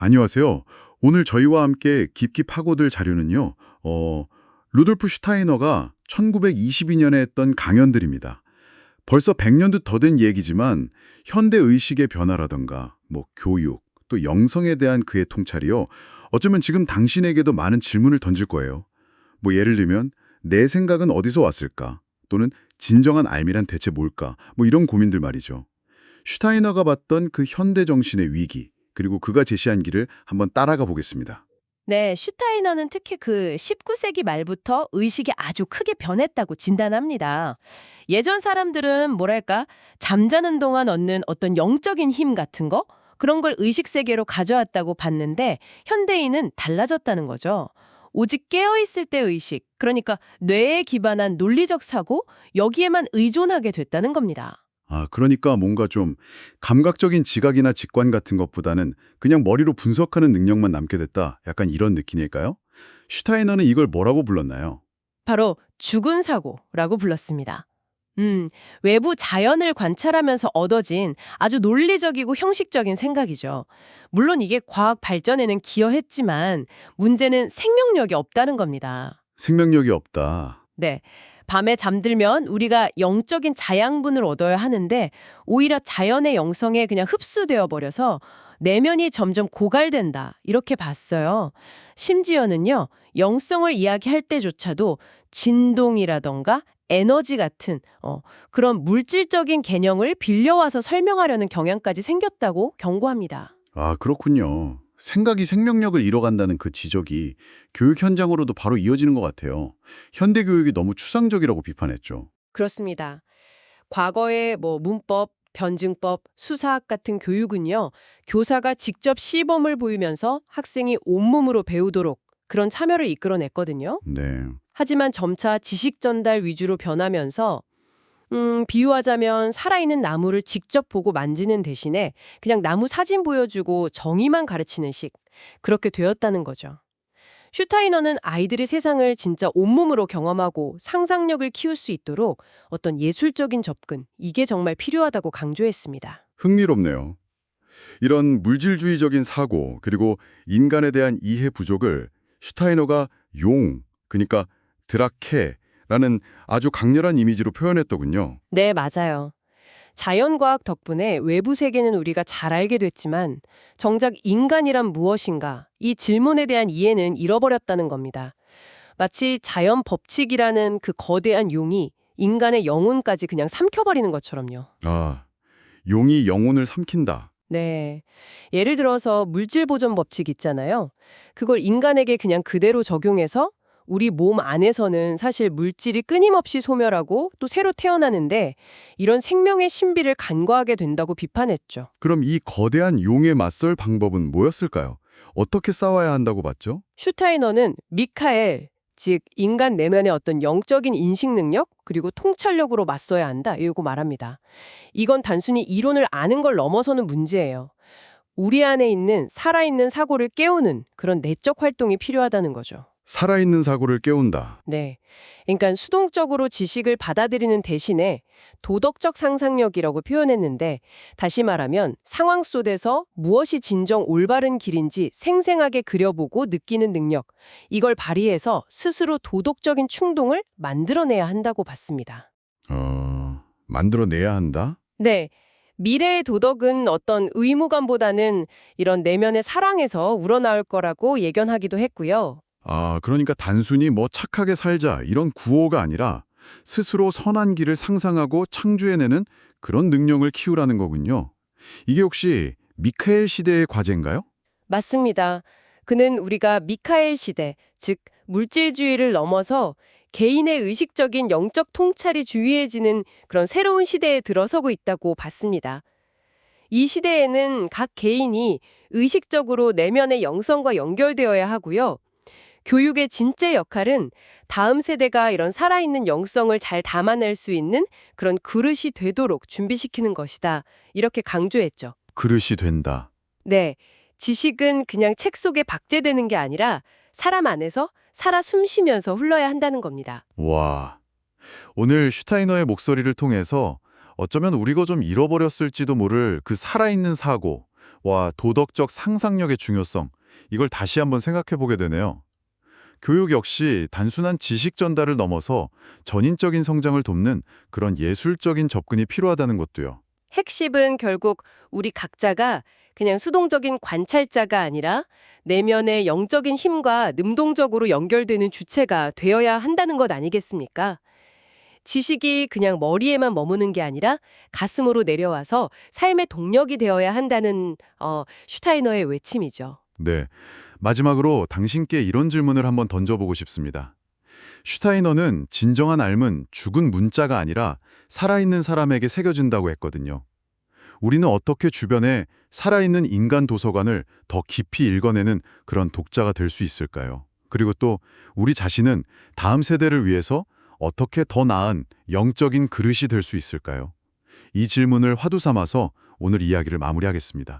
안녕하세요. 오늘 저희와 함께 깊이 파고들 자료는요. 루돌프 슈타이너가 1922년에 했던 강연들입니다. 벌써 100년도 더 된 얘기지만 현대 의식의 변화라던가 교육, 또 영성에 대한 그의 통찰이요. 어쩌면 지금 당신에게도 많은 질문을 던질 거예요. 예를 들면 내 생각은 어디서 왔을까? 또는 진정한 알미란 대체 뭘까? 이런 고민들 말이죠. 슈타이너가 봤던 그 현대 정신의 위기, 그리고 그가 제시한 길을 한번 따라가 보겠습니다. 네, 슈타이너는 특히 그 19세기 말부터 의식이 아주 크게 변했다고 진단합니다. 예전 사람들은 뭐랄까, 잠자는 동안 얻는 어떤 영적인 힘 같은 거? 그런 걸 의식 세계로 가져왔다고 봤는데 현대인은 달라졌다는 거죠. 오직 깨어있을 때 의식, 그러니까 뇌에 기반한 논리적 사고, 여기에만 의존하게 됐다는 겁니다. 그러니까 뭔가 좀 감각적인 지각이나 직관 같은 것보다는 그냥 머리로 분석하는 능력만 남게 됐다. 약간 이런 느낌일까요? 슈타이너는 이걸 뭐라고 불렀나요? 바로 죽은 사고라고 불렀습니다. 외부 자연을 관찰하면서 얻어진 아주 논리적이고 형식적인 생각이죠. 물론 이게 과학 발전에는 기여했지만 문제는 생명력이 없다는 겁니다. 생명력이 없다. 네. 밤에 잠들면 우리가 영적인 자양분을 얻어야 하는데 오히려 자연의 영성에 그냥 흡수되어 버려서 내면이 점점 고갈된다. 이렇게 봤어요. 심지어는요. 영성을 이야기할 때조차도 진동이라던가 에너지 같은 그런 물질적인 개념을 빌려와서 설명하려는 경향까지 생겼다고 경고합니다. 그렇군요. 생각이 생명력을 잃어간다는 그 지적이 교육 현장으로도 바로 이어지는 것 같아요. 현대 교육이 너무 추상적이라고 비판했죠. 그렇습니다. 과거의 문법, 변증법, 수사학 같은 교육은요, 교사가 직접 시범을 보이면서 학생이 온몸으로 배우도록 그런 참여를 이끌어냈거든요. 네. 하지만 점차 지식 전달 위주로 변하면서 비유하자면 살아있는 나무를 직접 보고 만지는 대신에 그냥 나무 사진 보여주고 정의만 가르치는 식, 그렇게 되었다는 거죠. 슈타이너는 아이들이 세상을 진짜 온몸으로 경험하고 상상력을 키울 수 있도록 어떤 예술적인 접근, 이게 정말 필요하다고 강조했습니다. 흥미롭네요. 이런 물질주의적인 사고, 그리고 인간에 대한 이해 부족을 슈타이너가 그러니까 드라케라는 아주 강렬한 이미지로 표현했더군요. 네, 맞아요. 자연과학 덕분에 외부 세계는 우리가 잘 알게 됐지만 정작 인간이란 무엇인가? 이 질문에 대한 이해는 잃어버렸다는 겁니다. 마치 자연 법칙이라는 그 거대한 용이 인간의 영혼까지 그냥 삼켜버리는 것처럼요. 용이 영혼을 삼킨다. 네. 예를 들어서 물질 보존 법칙 있잖아요. 그걸 인간에게 그냥 그대로 적용해서 우리 몸 안에서는 사실 물질이 끊임없이 소멸하고 또 새로 태어나는데 이런 생명의 신비를 간과하게 된다고 비판했죠. 그럼 이 거대한 용에 맞설 방법은 뭐였을까요? 어떻게 싸워야 한다고 봤죠? 슈타이너는 미카엘, 즉 인간 내면의 어떤 영적인 인식 능력 그리고 통찰력으로 맞서야 한다. 이거 말합니다. 이건 단순히 이론을 아는 걸 넘어서는 문제예요. 우리 안에 있는 살아있는 사고를 깨우는 그런 내적 활동이 필요하다는 거죠. 살아있는 사고를 깨운다. 네. 그러니까 수동적으로 지식을 받아들이는 대신에 도덕적 상상력이라고 표현했는데 다시 말하면 상황 속에서 무엇이 진정 올바른 길인지 생생하게 그려보고 느끼는 능력. 이걸 발휘해서 스스로 도덕적인 충동을 만들어내야 한다고 봤습니다. 만들어내야 한다? 네. 미래의 도덕은 어떤 의무감보다는 이런 내면의 사랑에서 우러나올 거라고 예견하기도 했고요. 그러니까 단순히 착하게 살자 이런 구호가 아니라 스스로 선한 길을 상상하고 창조해내는 그런 능력을 키우라는 거군요. 이게 혹시 미카엘 시대의 과제인가요? 맞습니다. 그는 우리가 미카엘 시대, 즉 물질주의를 넘어서 개인의 의식적인 영적 통찰이 주의해지는 그런 새로운 시대에 들어서고 있다고 봤습니다. 이 시대에는 각 개인이 의식적으로 내면의 영성과 연결되어야 하고요. 교육의 진짜 역할은 다음 세대가 이런 살아있는 영성을 잘 담아낼 수 있는 그런 그릇이 되도록 준비시키는 것이다. 이렇게 강조했죠. 그릇이 된다. 네, 지식은 그냥 책 속에 박제되는 게 아니라 사람 안에서 살아 숨쉬면서 흘러야 한다는 겁니다. 와, 오늘 슈타이너의 목소리를 통해서 어쩌면 우리가 좀 잃어버렸을지도 모를 그 살아있는 사고, 와, 도덕적 상상력의 중요성. 이걸 다시 한번 생각해 보게 되네요. 교육 역시 단순한 지식 전달을 넘어서 전인적인 성장을 돕는 그런 예술적인 접근이 필요하다는 것도요. 핵심은 결국 우리 각자가 그냥 수동적인 관찰자가 아니라 내면의 영적인 힘과 능동적으로 연결되는 주체가 되어야 한다는 것 아니겠습니까? 지식이 그냥 머리에만 머무는 게 아니라 가슴으로 내려와서 삶의 동력이 되어야 한다는 슈타이너의 외침이죠. 네. 마지막으로 당신께 이런 질문을 한번 던져보고 싶습니다. 슈타이너는 진정한 삶은 죽은 문자가 아니라 살아있는 사람에게 새겨진다고 했거든요. 우리는 어떻게 주변에 살아있는 인간 도서관을 더 깊이 읽어내는 그런 독자가 될 수 있을까요? 그리고 또 우리 자신은 다음 세대를 위해서 어떻게 더 나은 영적인 그릇이 될 수 있을까요? 이 질문을 화두 삼아서 오늘 이야기를 마무리하겠습니다.